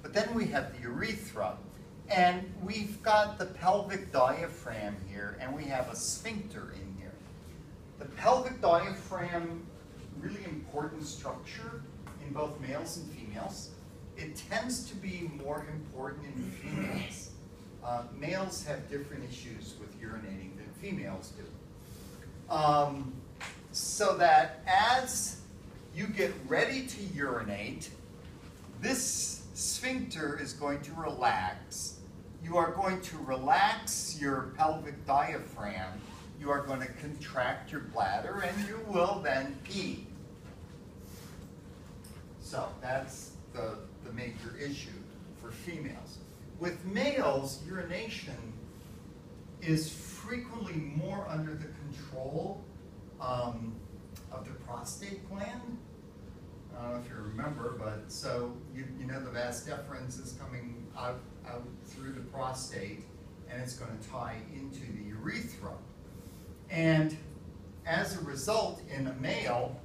But then we have the urethra. And we've got the pelvic diaphragm here, and we have a sphincter in here. The pelvic diaphragm, really important structure in both males and females. It tends to be more important in females. Males have different issues with urinating than females do. So that as you get ready to urinate, this sphincter is going to relax. You are going to relax your pelvic diaphragm. You are going to contract your bladder, and you will then pee. So that's the major issue for females. With males, urination is frequently more under the control of the prostate gland. I don't know if you remember, but so you know the vas deferens is coming out through the prostate, and it's going to tie into the urethra. And as a result, in a male,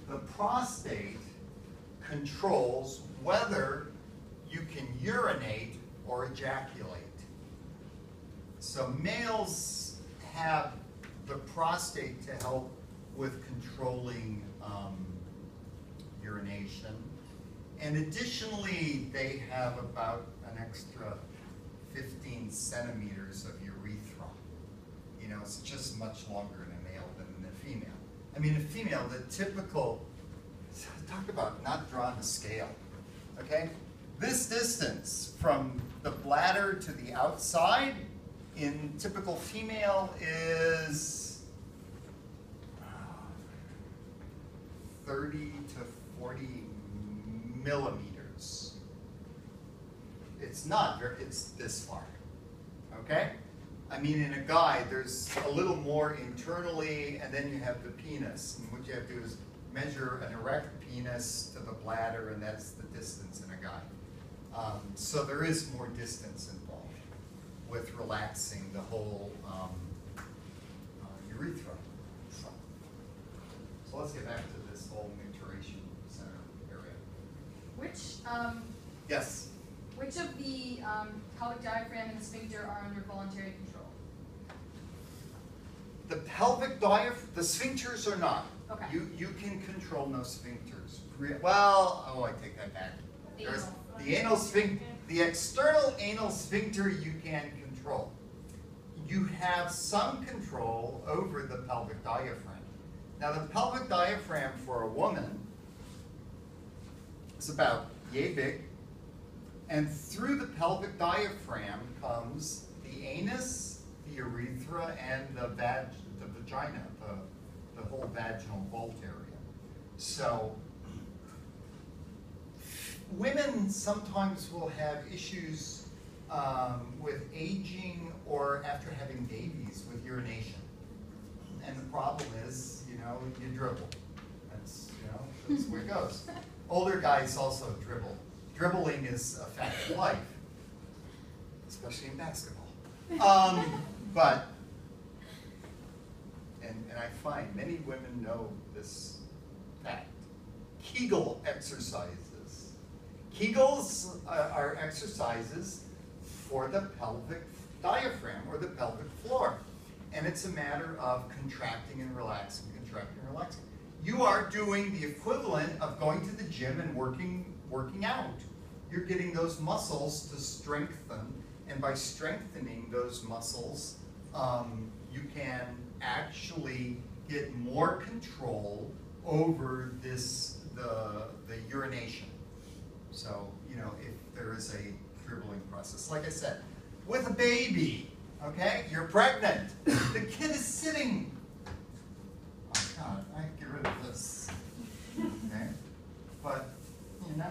the prostate controls whether you can urinate or ejaculate. So males have the prostate to help with controlling urination. And additionally, they have about an extra 15 centimeters of urethra. You know, it's just much longer in a male than in a female. I mean, a female, the typical, talk about not drawing a scale, okay? This distance from the bladder to the outside in typical female is 30 to 40 millimeters. It's not, it's this far, okay? I mean, in a guy, there's a little more internally, and then you have the penis. And what you have to do is measure an erect penis to the bladder, and that's the distance in a guy. So there is more distance involved with relaxing the whole urethra. So let's get back to this whole micturition center area. Yes? Which of the pelvic diaphragm and the sphincter are under voluntary control? The pelvic diaphragm, the sphincters are not. Okay. You can control no sphincters. Well, oh, I take that back. There's the anal sphincter, the external anal sphincter you can control. You have some control over the pelvic diaphragm. Now the pelvic diaphragm for a woman is about yay big, and through the pelvic diaphragm comes the anus, the urethra, and the vagina, the whole vaginal vault area. So women sometimes will have issues with aging or after having babies with urination. And the problem is, you know, you dribble. That's, you know, that's the way it goes. Older guys also dribble. Dribbling is a fact of life, especially in basketball. And I find many women know this fact. Kegel exercises. Kegels are exercises for the pelvic diaphragm or the pelvic floor. And it's a matter of contracting and relaxing, contracting and relaxing. You are doing the equivalent of going to the gym and working out. You're getting those muscles to strengthen, and by strengthening those muscles, you can actually get more control over the urination. So, you know, if there is a dribbling process, like I said, with a baby, okay, you're pregnant, the kid is sitting. Oh God, I have to get rid of this. Okay, but you know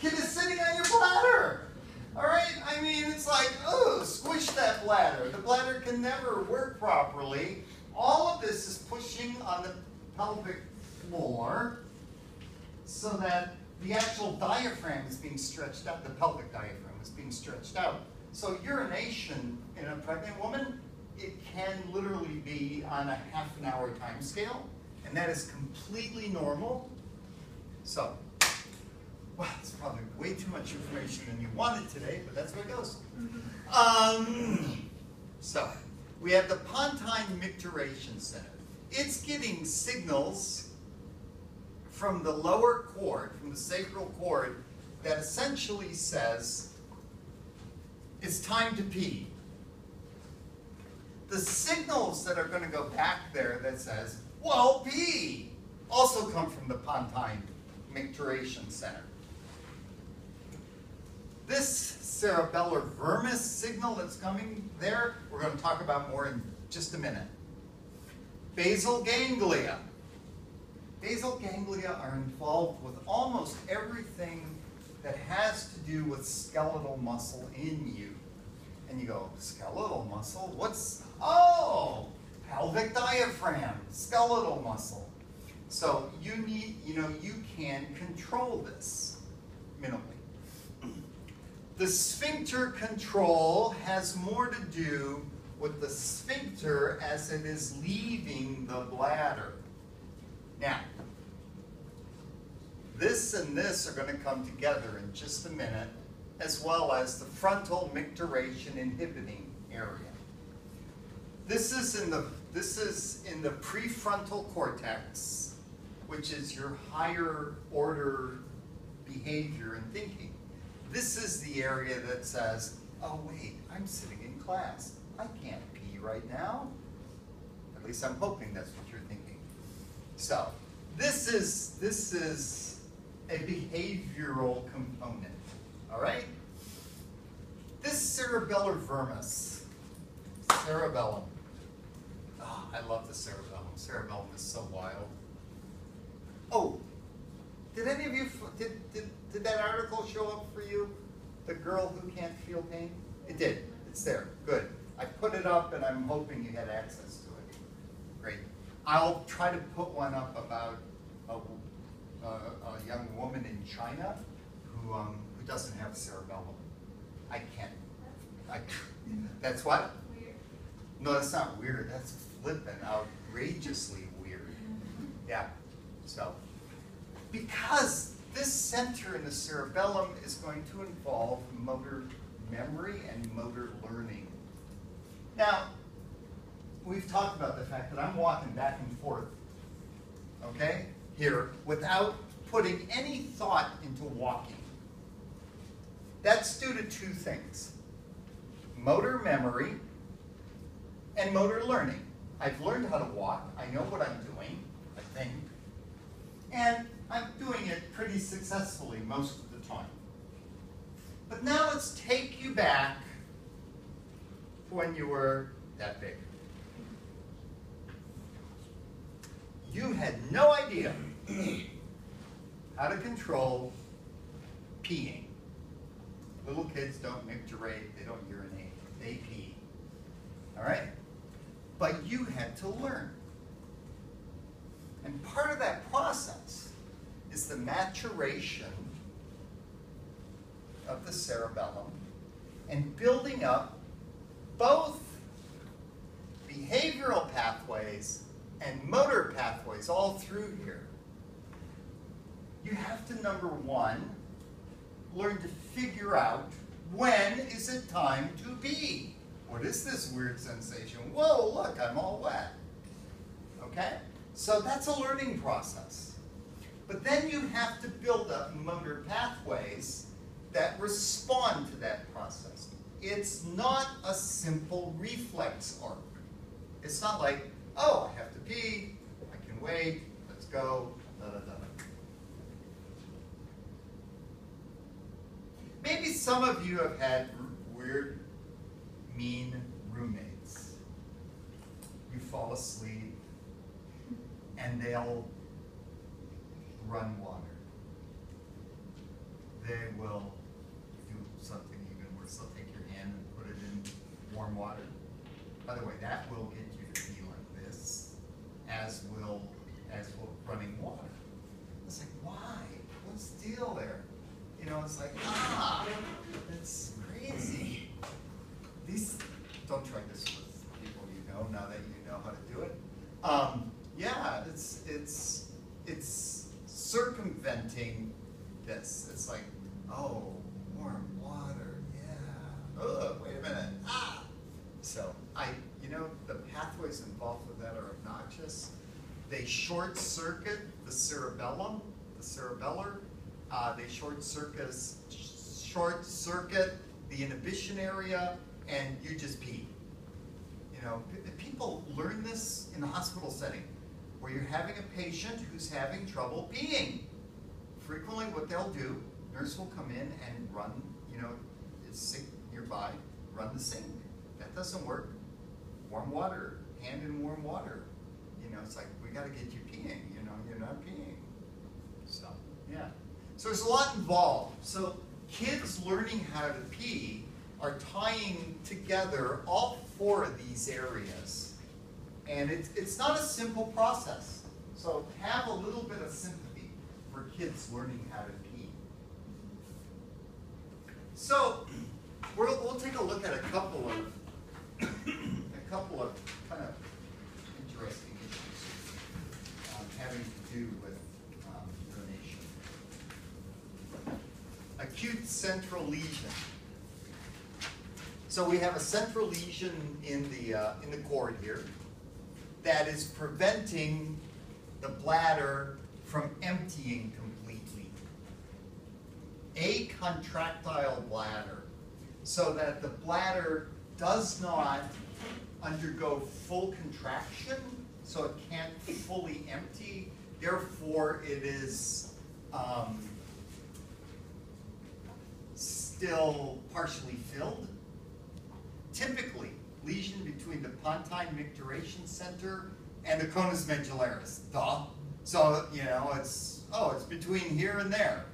kid is sitting on your bladder. All right, I mean, it's like, oh, squish that bladder. The bladder can never work properly. All of this is pushing on the pelvic floor so that the actual diaphragm is being stretched out, the pelvic diaphragm is being stretched out. So urination in a pregnant woman, it can literally be on a half an hour time scale, and that is completely normal. So, well, it's probably way too much information than you wanted today, but that's where it goes. So, we have the Pontine Micturition Center. It's getting signals from the lower cord, from the sacral cord, that essentially says, it's time to pee. The signals that are going to go back there that says, well, pee, also come from the Pontine Micturition Center. This cerebellar vermis signal that's coming there, we're going to talk about more in just a minute. Basal ganglia. Basal ganglia are involved with almost everything that has to do with skeletal muscle in you. And you go, skeletal muscle? What's, oh, pelvic diaphragm, skeletal muscle. So you need, you can control this minimally. The sphincter control has more to do with the sphincter as it is leaving the bladder. Now, this and this are going to come together in just a minute, as well as the frontal micturition inhibiting area. This is in the prefrontal cortex, which is your higher order behavior and thinking. This is the area that says, oh wait, I'm sitting in class. I can't pee right now. At least I'm hoping that's what you're thinking. So, this is a behavioral component, all right? This cerebellar vermis, cerebellum. Oh, I love the cerebellum. Cerebellum is so wild. Oh, did any of you, did that article show up for you? The girl who can't feel pain? It did. It's there. Good. I put it up and I'm hoping you had access to it. Great. I'll try to put one up about a young woman in China who doesn't have cerebellum. I can't. That's what? Weird. No, that's not weird. That's flippin', outrageously weird. Yeah. So, because this center in the cerebellum is going to involve motor memory and motor learning. Now, we've talked about the fact that I'm walking back and forth, okay, here, without putting any thought into walking. That's due to two things: motor memory and motor learning. I've learned how to walk. I know what I'm doing, I think. And I'm doing it pretty successfully most of the time. But now let's take you back to when you were that big. You had no idea how to control peeing. Little kids don't micturate, they don't urinate, they pee. All right? But you had to learn. And part of that process is the maturation of the cerebellum and building up both behavioral pathways and motor pathways all through here. You have to, number one, learn to figure out when is it time to pee. What is this weird sensation? Whoa, look, I'm all wet. Okay? So that's a learning process. But then you have to build up motor pathways that respond to that process. It's not a simple reflex arc. It's not like, oh, I have to pee, I can wait, let's go, da-da-da. Maybe some of you have had weird, mean roommates. You fall asleep, and they'll run water. They will do something even worse. They'll take your hand and put it in warm water. By the way, that will get you to be like this, as will know how to do it. Yeah, it's circumventing this. It's like, oh, warm water, yeah. Oh, wait a minute, ah. So the pathways involved with that are obnoxious. They short circuit the cerebellum, the cerebellar. They short circuit the inhibition area, and you just pee. People learn this in the hospital setting, where you're having a patient who's having trouble peeing. Frequently what they'll do, nurse will come in and run, is sick nearby, run the sink. That doesn't work. Warm water, hand in warm water. It's like, we gotta get you peeing, you're not peeing. So, yeah. So there's a lot involved. So kids learning how to pee are tying together all 4 of these areas. And it's not a simple process. So have a little bit of sympathy for kids learning how to pee. So we'll take a look at a couple of kind of interesting issues having to do with urination. Acute central lesion. So we have a central lesion in the cord here that is preventing the bladder from emptying completely. Acontractile bladder, so that the bladder does not undergo full contraction, so it can't fully empty. Therefore, it is still partially filled. Typically, lesion between the pontine micturition center and the conus medullaris. Duh. So, it's between here and there.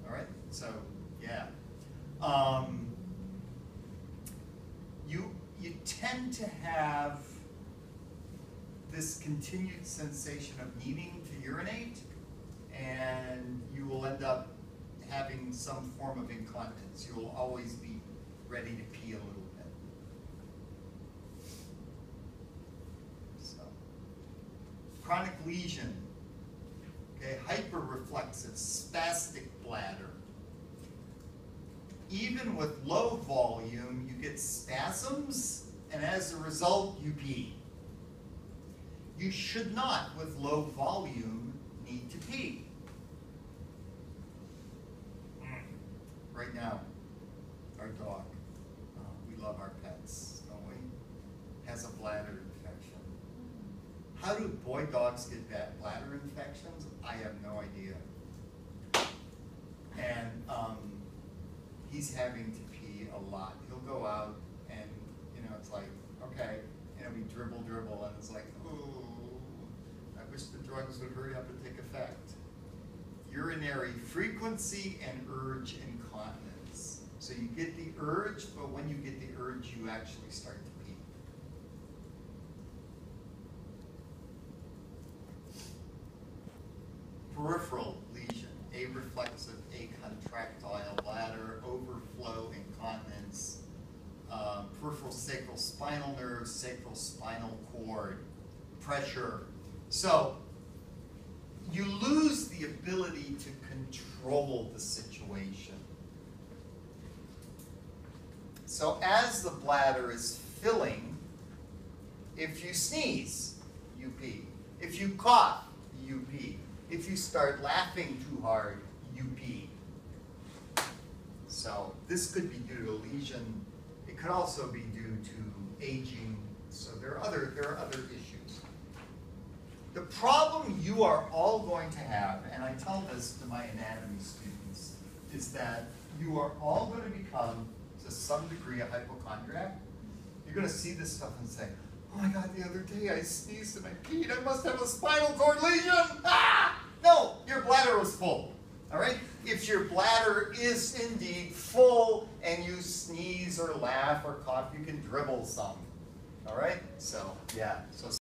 All right? So, yeah. You tend to have this continued sensation of needing to urinate, and you will end up having some form of incontinence. You will always be ready to pee a little bit. So, chronic lesion, okay, hyperreflexive, spastic bladder. Even with low volume, you get spasms, and as a result, you pee. You should not, with low volume, need to pee. Right now, our dog, we love our pets, don't we? Has a bladder infection. How do boy dogs get bladder infections? I have no idea. And he's having to pee a lot. He'll go out and, it's like, okay, and we dribble, and it's like, ooh, I wish the drugs would hurry up and take effect. Urinary frequency and urge incontinence. So you get the urge, but when you get the urge, you actually start to pee. Peripheral lesion, areflexive, acontractile bladder, overflow, incontinence, peripheral sacral spinal nerve, sacral spinal cord, pressure. So you lose the ability to control the situation. So as the bladder is filling, if you sneeze, you pee. If you cough, you pee. If you start laughing too hard, you pee. So this could be due to a lesion. It could also be due to aging. So there are other issues. The problem you are all going to have, and I tell this to my anatomy students, is that you are all going to become, to some degree, a hypochondriac. You're going to see this stuff and say, oh my God, the other day I sneezed and I peed. I must have a spinal cord lesion. Ah! No, your bladder was full. All right? If your bladder is indeed full and you sneeze or laugh or cough, you can dribble some. All right? So, yeah. So